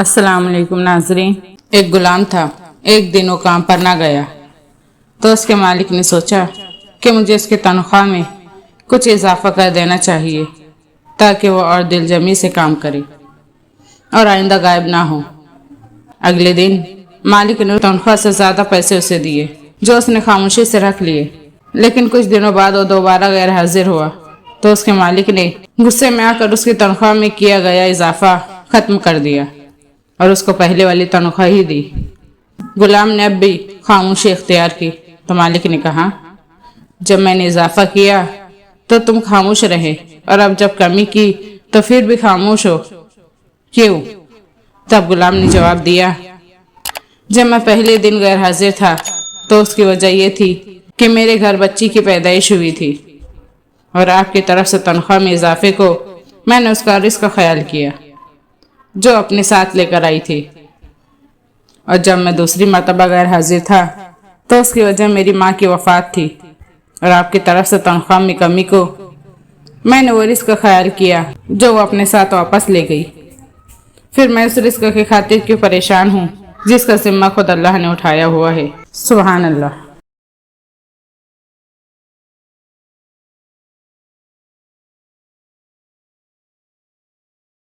السلام علیکم ناظرین۔ ایک غلام تھا، ایک دن وہ کام پر نہ گیا تو اس کے مالک نے سوچا کہ مجھے اس کی تنخواہ میں کچھ اضافہ کر دینا چاہیے تاکہ وہ اور دل جمی سے کام کرے اور آئندہ غائب نہ ہو۔ اگلے دن مالک نے تنخواہ سے زیادہ پیسے اسے دیے جو اس نے خاموشی سے رکھ لیے، لیکن کچھ دنوں بعد وہ دوبارہ غیر حاضر ہوا تو اس کے مالک نے غصے میں آ کر اس کی تنخواہ میں کیا گیا اضافہ ختم کر دیا اور اس کو پہلے والی تنخواہ ہی دی۔ غلام نے اب بھی خاموشی اختیار کی تو مالک نے کہا، جب میں نے اضافہ کیا تو تم خاموش رہے اور اب جب کمی کی تو پھر بھی خاموش ہو، کیوں؟ تب غلام نے جواب دیا، جب میں پہلے دن غیر حاضر تھا تو اس کی وجہ یہ تھی کہ میرے گھر بچی کی پیدائش ہوئی تھی اور آپ کی طرف سے تنخواہ میں اضافے کو میں نے اس کا رزق کا خیال کیا جو اپنے ساتھ لے کر آئی تھی، اور جب میں دوسری مرتبہ غیر حاضر تھا تو اس کی وجہ میری ماں کی وفات تھی اور آپ کی طرف سے تنخواہ میں کمی کو میں نے وہ رزق کا خیال کیا جو وہ اپنے ساتھ واپس لے گئی۔ پھر میں اس رزق کی خاطر کیوں پریشان ہوں جس کا ذمہ خود اللہ نے اٹھایا ہوا ہے۔ سبحان اللہ۔